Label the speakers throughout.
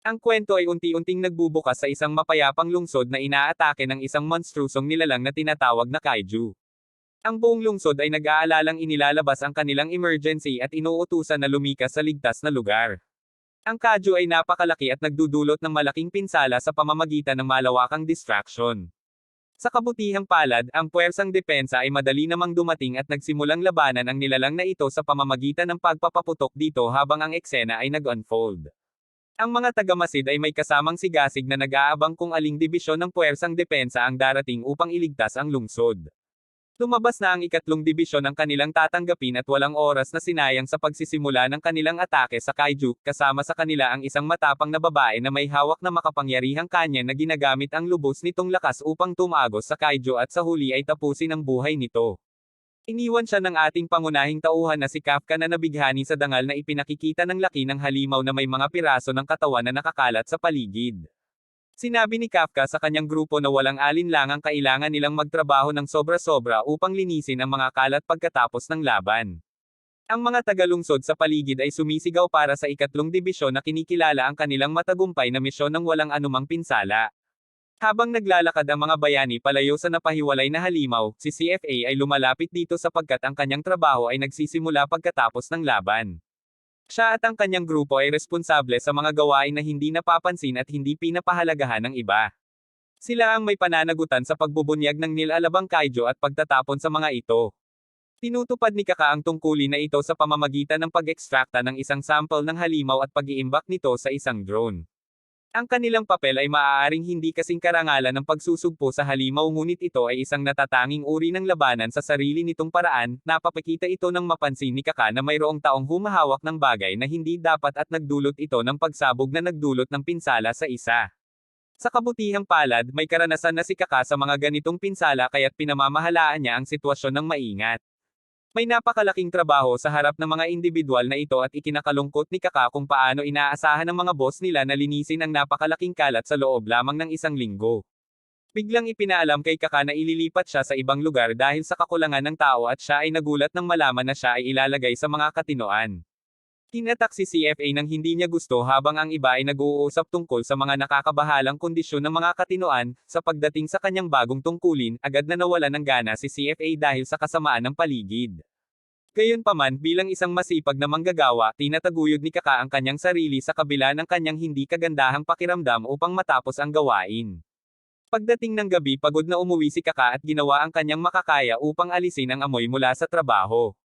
Speaker 1: Ang kwento ay unti-unting nagbubukas sa isang mapayapang lungsod na inaatake ng isang monstrusong nilalang na tinatawag na kaiju. Ang buong lungsod ay nag-aalalang inilalabas ang kanilang emergency at inuutusan na lumikas sa ligtas na lugar. Ang kaiju ay napakalaki at nagdudulot ng malaking pinsala sa pamamagitan ng malawakang distraction. Sa kabutihang palad, ang puwersang depensa ay madali namang dumating at nagsimulang labanan ang nilalang na ito sa pamamagitan ng pagpapaputok dito habang ang eksena ay nag-unfold. Ang mga tagamasid ay may kasamang sigasig na nag-aabang kung aling dibisyon ng puwersang depensa ang darating upang iligtas ang lungsod. Lumabas na ang ikatlong dibisyon ang kanilang tatanggapin at walang oras na sinayang sa pagsisimula ng kanilang atake sa kaiju, kasama sa kanila ang isang matapang na babae na may hawak na makapangyarihang kanya na ginagamit ang lubos nitong lakas upang tumagos sa kaiju at sa huli ay tapusin ang buhay nito. Iniwan siya ng ating pangunahing tauhan na si Kafka na nabighani sa dangal na ipinakikita ng laki ng halimaw na may mga piraso ng katawan na nakakalat sa paligid. Sinabi ni Kafka sa kanyang grupo na walang alinlangang kailangan nilang magtrabaho ng sobra-sobra upang linisin ang mga kalat pagkatapos ng laban. Ang mga tagalungsod sa paligid ay sumisigaw para sa ikatlong dibisyon na kinikilala ang kanilang matagumpay na misyon ng walang anumang pinsala. Habang naglalakad ang mga bayani palayo sa napahiwalay na halimaw, si CFA ay lumalapit dito sapagkat ang kanyang trabaho ay nagsisimula pagkatapos ng laban. Siya at ang kanyang grupo ay responsable sa mga gawain na hindi napapansin at hindi pinapahalagahan ng iba. Sila ang may pananagutan sa pagbubunyag ng nilalabang kaiju at pagtatapon sa mga ito. Tinutupad ni Kaka ang tungkulin na ito sa pamamagitan ng pag-ekstrakta ng isang sample ng halimaw at pag-iimbak nito sa isang drone. Ang kanilang papel ay maaaring hindi kasing karangalan ng pagsusugpo sa halimaw ngunit ito ay isang natatanging uri ng labanan sa sarili nitong paraan, napapakita ito ng mapansin ni Kaka na mayroong taong humahawak ng bagay na hindi dapat at nagdulot ito ng pagsabog na nagdulot ng pinsala sa isa. Sa kabutihang palad, may karanasan na si Kaka sa mga ganitong pinsala kaya't pinamamahalaan niya ang sitwasyon ng maingat. May napakalaking trabaho sa harap ng mga individual na ito at ikinakalungkot ni Kaka kung paano inaasahan ng mga boss nila na linisin ang napakalaking kalat sa loob lamang ng isang linggo. Biglang ipinaalam kay Kaka na ililipat siya sa ibang lugar dahil sa kakulangan ng tao at siya ay nagulat nang malaman na siya ay ilalagay sa mga katinoan. Tinatak si CFA nang hindi niya gusto habang ang iba ay nag-uusap tungkol sa mga nakakabahalang kondisyon ng mga katinoan, sa pagdating sa kanyang bagong tungkulin, agad na nawalan ng gana si CFA dahil sa kasamaan ng paligid. Gayunpaman, bilang isang masipag na manggagawa, tinataguyod ni Kaka ang kanyang sarili sa kabila ng kanyang hindi kagandahang pakiramdam upang matapos ang gawain. Pagdating ng gabi pagod na umuwi si Kaka at ginawa ang kanyang makakaya upang alisin ang amoy mula sa trabaho.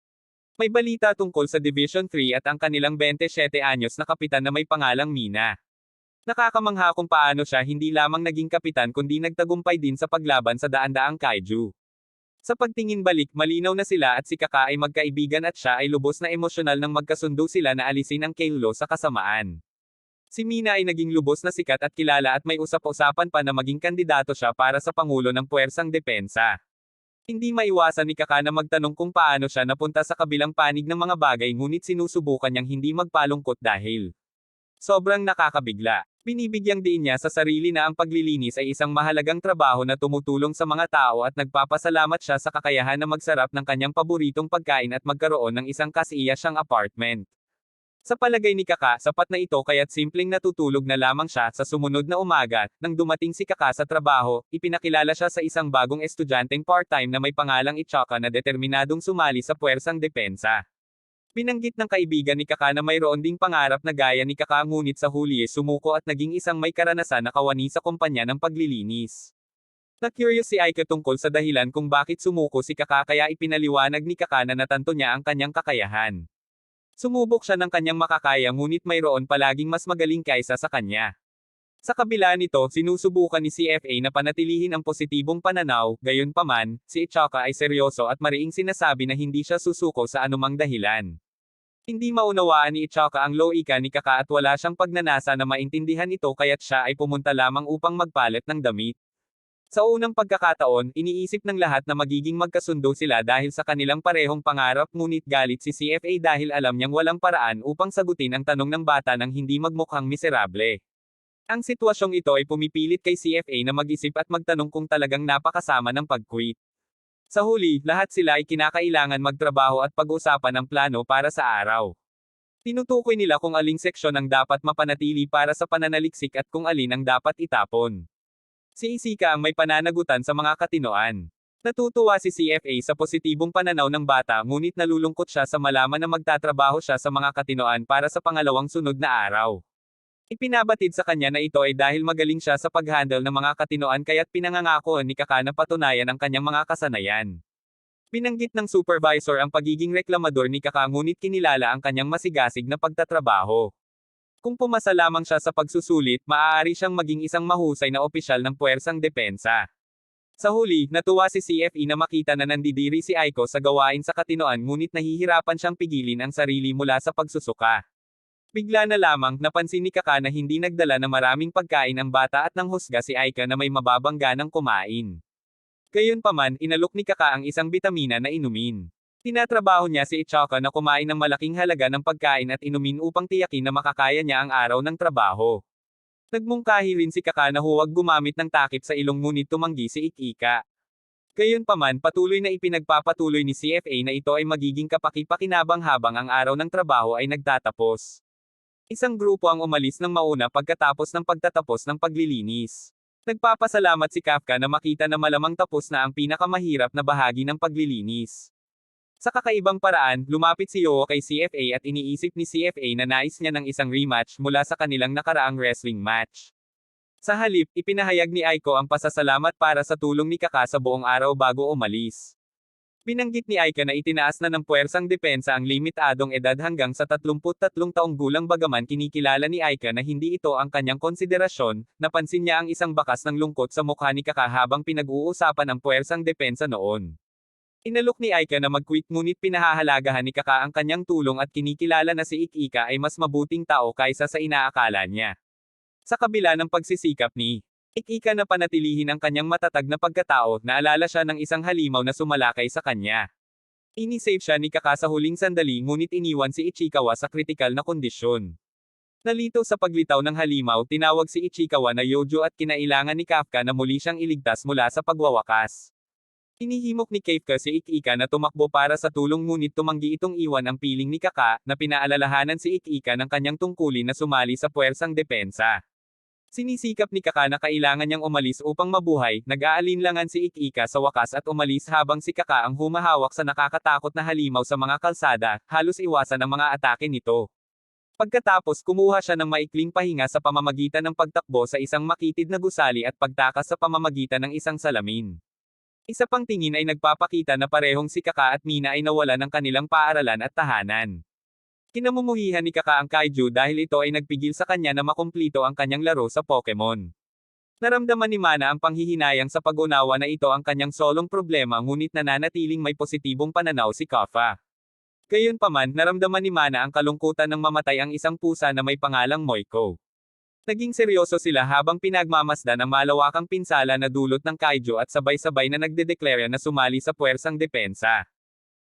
Speaker 1: May balita tungkol sa Division 3 at ang kanilang 27 anyos na kapitan na may pangalang Mina. Nakakamangha kung paano siya hindi lamang naging kapitan kundi nagtagumpay din sa paglaban sa daan-daang kaiju. Sa pagtingin balik, malinaw na sila at si Kaka ay magkaibigan at siya ay lubos na emosyonal nang magkasundo sila na alisin ang Keilo sa kasamaan. Si Mina ay naging lubos na sikat at kilala at may usap-usapan pa na maging kandidato siya para sa pangulo ng puwersang depensa. Hindi maiwasan ni Kaka na magtanong kung paano siya napunta sa kabilang panig ng mga bagay ngunit sinusubukan niyang hindi magpalungkot dahil sobrang nakakabigla. Binibigyang diin niya sa sarili na ang paglilinis ay isang mahalagang trabaho na tumutulong sa mga tao at nagpapasalamat siya sa kakayahan na magsarap ng kanyang paboritong pagkain at magkaroon ng isang kasiyasang apartment. Sa palagay ni Kaka, sapat na ito kaya't simpleng natutulog na lamang siya. Sa sumunod na umaga, nang dumating si Kaka sa trabaho, ipinakilala siya sa isang bagong estudyanteng part-time na may pangalang Ichaka na determinadong sumali sa puwersang depensa. Binanggit ng kaibigan ni Kaka na mayroon ding pangarap na gaya ni Kaka ngunit sa huli sumuko at naging isang may karanasan na kawani sa kumpanya ng paglilinis. Na-curious si Aika tungkol sa dahilan kung bakit sumuko si Kaka kaya ipinaliwanag ni Kaka na natanto niya ang kanyang kakayahan. Sumubok siya ng kanyang makakaya ngunit mayroon palaging mas magaling kaysa sa kanya. Sa kabila nito, sinusubukan ni CFA na panatilihin ang positibong pananaw, gayunpaman, si Ichaka ay seryoso at mariing sinasabi na hindi siya susuko sa anumang dahilan. Hindi maunawaan ni Ichaka ang loika ni Kaka at wala siyang pagnanasa na maintindihan ito kaya't siya ay pumunta lamang upang magpalit ng damit. Sa unang pagkakataon, iniisip ng lahat na magiging magkasundo sila dahil sa kanilang parehong pangarap ngunit galit si CFA dahil alam niyang walang paraan upang sagutin ang tanong ng bata nang hindi magmukhang miserable. Ang sitwasyong ito ay pumipilit kay CFA na mag-isip at magtanong kung talagang napakasama ng pag-quit. Sa huli, lahat sila ay kinakailangan magtrabaho at pag-usapan ang plano para sa araw. Tinutukoy nila kung aling seksyon ang dapat mapanatili para sa pananaliksik at kung alin ang dapat itapon. Si Isika ang may pananagutan sa mga katinoan. Natutuwa si CFA sa positibong pananaw ng bata ngunit nalulungkot siya sa malaman na magtatrabaho siya sa mga katinoan para sa pangalawang sunod na araw. Ipinabatid sa kanya na ito ay dahil magaling siya sa pag-handle ng mga katinoan kaya't pinangangako ni Kaka na patunayan ang kanyang mga kasanayan. Binanggit ng supervisor ang pagiging reklamador ni Kaka ngunit kinilala ang kanyang masigasig na pagtatrabaho. Kung pumasa lamang siya sa pagsusulit, maaari siyang maging isang mahusay na opisyal ng puwersang depensa. Sa huli, natuwa si CFE na makita na nandidiri si Aiko sa gawain sa katinoan ngunit nahihirapan siyang pigilin ang sarili mula sa pagsusuka. Bigla na lamang, napansin ni Kaka na hindi nagdala na maraming pagkain ang bata at nanghusga si Aika na may mababang ganang kumain. Gayunpaman, inalok ni Kaka ang isang bitamina na inumin. Tinatrabaho niya si Ichaka na kumain ng malaking halaga ng pagkain at inumin upang tiyakin na makakaya niya ang araw ng trabaho. Nagmungkahi rin si Kaka na huwag gumamit ng takip sa ilong ngunit tumanggi si Ikika. Gayunpaman, patuloy na ipinagpapatuloy ni CFA na ito ay magiging kapaki-pakinabang habang ang araw ng trabaho ay nagtatapos. Isang grupo ang umalis ng mauna pagkatapos ng pagtatapos ng paglilinis. Nagpapasalamat si Kafka na makita na malamang tapos na ang pinakamahirap na bahagi ng paglilinis. Sa kakaibang paraan, lumapit si Yoo kay CFA at iniisip ni CFA na nais niya ng isang rematch mula sa kanilang nakaraang wrestling match. Sa halip, ipinahayag ni Aiko ang pasasalamat para sa tulong ni Kaka sa buong araw bago umalis. Binanggit ni Aika na itinaas na ng puwersang depensa ang limitadong edad hanggang sa 33 taong gulang bagaman kinikilala ni Aika na hindi ito ang kanyang konsiderasyon, napansin niya ang isang bakas ng lungkot sa mukha ni Kaka habang pinag-uusapan ang puwersang depensa noon. Inalok ni Aika na mag-quit ngunit pinahahalagahan ni Kaka ang kanyang tulong at kinikilala na si Ikika ay mas mabuting tao kaysa sa inaakala niya. Sa kabila ng pagsisikap ni Ikika na panatilihin ang kanyang matatag na pagkatao, naalala siya ng isang halimaw na sumalakay sa kanya. Inisave siya ni Kaka sa huling sandali ngunit iniwan si Ichikawa sa kritikal na kondisyon. Nalito sa paglitaw ng halimaw, tinawag si Ichikawa na Yojo at kinailangan ni Kafka na muli siyang iligtas mula sa pagwawakas. Inihimok ni Kafka si Ikika na tumakbo para sa tulong ngunit tumanggi itong iwan ang piling ni Kaka, na pinaalalahanan si Ikika ng kanyang tungkulin na sumali sa puwersang depensa. Sinisikap ni Kaka na kailangan niyang umalis upang mabuhay, nag-aalinlangan si Ikika sa wakas at umalis habang si Kaka ang humahawak sa nakakatakot na halimaw sa mga kalsada, halos iwasan ang mga atake nito. Pagkatapos kumuha siya ng maikling pahinga sa pamamagitan ng pagtakbo sa isang makitid na gusali at pagtakas sa pamamagitan ng isang salamin. Isa pang tingin ay nagpapakita na parehong si Kaka at Mina ay nawala ng kanilang paaralan at tahanan. Kinamumuhihan ni Kaka ang kaiju dahil ito ay nagpigil sa kanya na makumplito ang kanyang laro sa Pokemon. Naramdaman ni Mana ang panghihinayang sa pag-unawa na ito ang kanyang solong problema ngunit nananatiling may positibong pananaw si Kafka. Gayunpaman, naramdaman ni Mana ang kalungkutan ng mamatay ang isang pusa na may pangalang Moiko. Naging seryoso sila habang pinagmamasdan ang malawakang pinsala na dulot ng kaiju at sabay-sabay na nagdedeklara na sumali sa puwersang depensa.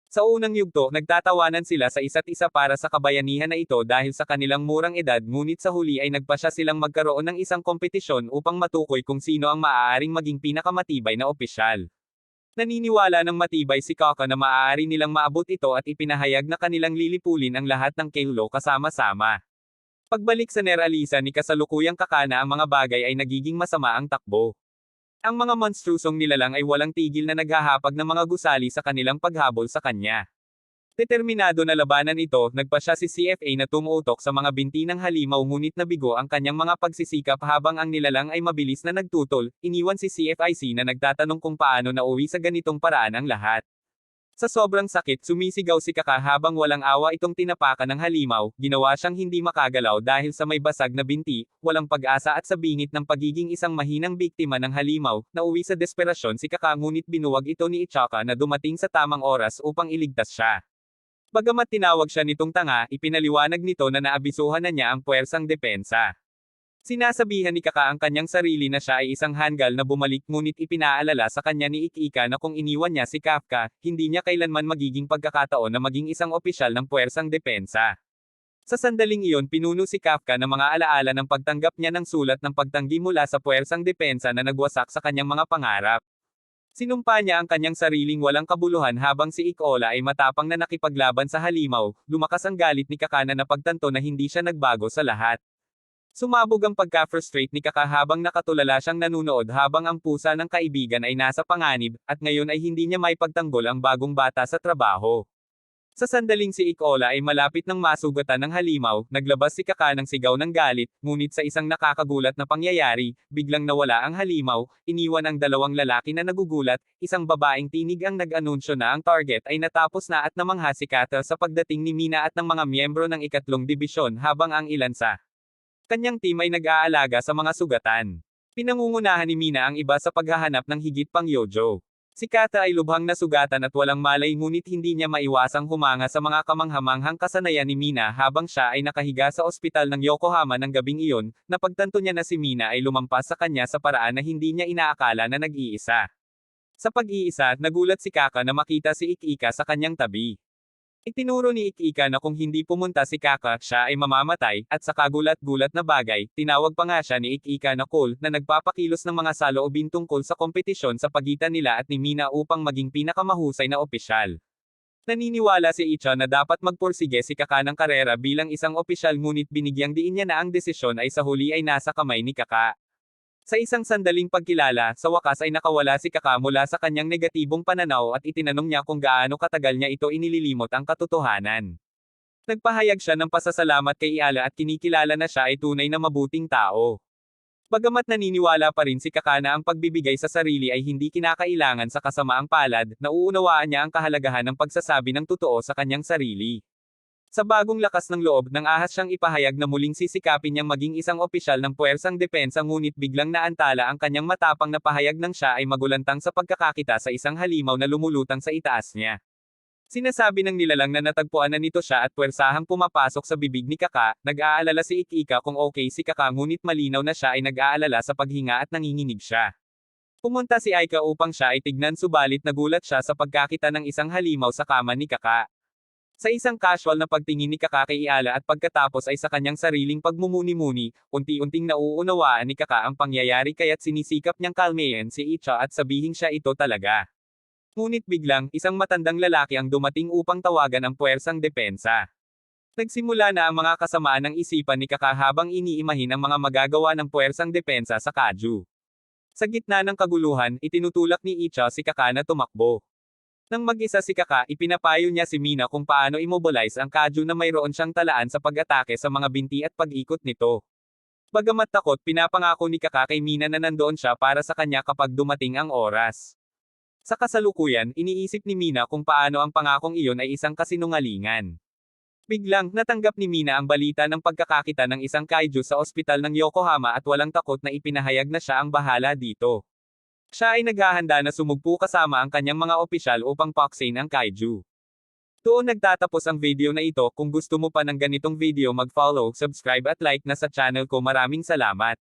Speaker 1: Sa unang yugto, nagtatawanan sila sa isa't isa para sa kabayanihan na ito dahil sa kanilang murang edad ngunit sa huli ay nagpasya silang magkaroon ng isang kompetisyon upang matukoy kung sino ang maaaring maging pinakamatibay na opisyal. Naniniwala ng matibay si Kaka na maaari nilang maabot ito at ipinahayag na kanilang lilipulin ang lahat ng Keilo kasama-sama. Pagbalik sa Neralisa ni kasalukuyang Kaka na ang mga bagay ay nagiging masama ang takbo. Ang mga monstrusong nilalang ay walang tigil na naghahapag ng mga gusali sa kanilang paghabol sa kanya. Determinado na labanan ito, nagpasya si CFA na tumutok sa mga binti ng halimaw ngunit nabigo ang kanyang mga pagsisikap habang ang nilalang ay mabilis na nagtutol, iniwan si CFIC na nagtatanong kung paano nauwi sa ganitong paraan ang lahat. Sa sobrang sakit, sumisigaw si Kaka habang walang awa itong tinapakan ng halimaw, ginawa siyang hindi makagalaw dahil sa may basag na binti, walang pag-asa at sa bingit ng pagiging isang mahinang biktima ng halimaw, nauwi sa desperasyon si Kaka ngunit binuwag ito ni Ichaka na dumating sa tamang oras upang iligtas siya. Bagamat tinawag siya nitong tanga, ipinaliwanag nito na naabisuhan na niya ang puwersang depensa. Sinasabihan ni Kaka ang kanyang sarili na siya ay isang hanggal na bumalik ngunit ipinaalala sa kanya ni Ikika na kung iniwan niya si Kafka, hindi niya kailanman magiging pagkakataon na maging isang opisyal ng puwersang depensa. Sa sandaling iyon pinuno si Kafka ng mga alaala ng pagtanggap niya ng sulat ng pagtanggi mula sa puwersang depensa na nagwasak sa kanyang mga pangarap. Sinumpa niya ang kanyang sariling walang kabuluhan habang si Ikola ay matapang na nakipaglaban sa halimaw, lumakas ang galit ni Kaka na napagtanto na hindi siya nagbago sa lahat. Sumabog ang pagka-frustrate ni Kaka habang nakatulala siyang nanunood habang ang pusa ng kaibigan ay nasa panganib, at ngayon ay hindi niya maipagtanggol ang bagong bata sa trabaho. Sa sandaling si Ikola ay malapit ng masugatan ng halimaw, naglabas si Kaka ng sigaw ng galit, ngunit sa isang nakakagulat na pangyayari, biglang nawala ang halimaw, iniwan ang dalawang lalaki na nagugulat, isang babaeng tinig ang nag-anunsyo na ang target ay natapos na at namangha si Kata sa pagdating ni Mina at ng mga miyembro ng ikatlong dibisyon habang ang ilan sa kanyang team ay nag-aalaga sa mga sugatan. Pinangungunahan ni Mina ang iba sa paghahanap ng higit pang Yojo. Si Kata ay lubhang nasugatan at walang malay ngunit hindi niya maiwasang humanga sa mga kamanghamanghang kasanayan ni Mina habang siya ay nakahiga sa ospital ng Yokohama ng gabing iyon, napagtanto niya na si Mina ay lumampas sa kanya sa paraan na hindi niya inaakala na nag-iisa. Sa pag-iisa, nagulat si Kaka na makita si Ikika sa kanyang tabi. Itinuro ni Ikika na kung hindi pumunta si Kaka, siya ay mamamatay, at sa kagulat-gulat na bagay, tinawag pa nga siya ni Ikika na Cole, na nagpapakilos ng mga saloobin tungkol sa kompetisyon sa pagitan nila at ni Mina upang maging pinakamahusay na opisyal. Naniniwala si Icha na dapat magpursige si Kaka ng karera bilang isang opisyal ngunit binigyang diin niya na ang desisyon ay sa huli ay nasa kamay ni Kaka. Sa isang sandaling pagkilala, sa wakas ay nakawala si Kaka mula sa kanyang negatibong pananaw at itinanong niya kung gaano katagal niya ito inililimot ang katotohanan. Nagpahayag siya ng pasasalamat kay Iala at kinikilala na siya ay tunay na mabuting tao. Bagamat naniniwala pa rin si Kaka na ang pagbibigay sa sarili ay hindi kinakailangan sa kasamaang palad, nauunawaan niya ang kahalagahan ng pagsasabi ng totoo sa kanyang sarili. Sa bagong lakas ng loob, nang ahas siyang ipahayag na muling sisikapin niyang maging isang opisyal ng puwersang depensa ngunit biglang naantala ang kanyang matapang na pahayag nang siya ay magulantang sa pagkakakita sa isang halimaw na lumulutang sa itaas niya. Sinasabi ng nilalang na natagpuan na nito siya at puwersahang pumapasok sa bibig ni Kaka, nag-aalala si Ikika kung okay si Kaka ngunit malinaw na siya ay nag-aalala sa paghinga at nanginginig siya. Pumunta si Aika upang siya ay tignan subalit nagulat siya sa pagkakita ng isang halimaw sa kama ni Kaka. Sa isang casual na pagtingin ni Kaka kay Iala at pagkatapos ay sa kanyang sariling pagmumuni-muni, unti-unting nauunawaan ni Kaka ang pangyayari kaya't sinisikap niyang kalmayan si Icha at sabihin siya ito talaga. Ngunit biglang, isang matandang lalaki ang dumating upang tawagan ang puwersang depensa. Nagsimula na ang mga kasamaan ng isipan ni Kaka habang iniimahin ang mga magagawa ng puwersang depensa sa Kaju. Sa gitna ng kaguluhan, itinutulak ni Icha si Kaka na tumakbo. Nang mag-isa si Kaka, ipinapayo niya si Mina kung paano immobilize ang Kaju na mayroon siyang talaan sa pag-atake sa mga binti at pag-ikot nito. Bagamat takot, pinapangako ni Kaka kay Mina na nandoon siya para sa kanya kapag dumating ang oras. Sa kasalukuyan, iniisip ni Mina kung paano ang pangakong iyon ay isang kasinungalingan. Biglang, natanggap ni Mina ang balita ng pagkakakita ng isang kaiju sa ospital ng Yokohama at walang takot na ipinahayag na siya ang bahala dito. Siya ay naghahanda na sumugpo kasama ang kanyang mga opisyal upang paksain ang kaiju. Doon nagtatapos ang video na ito. Kung gusto mo pa ng ganitong video mag-follow, subscribe at like na sa channel ko. Maraming salamat.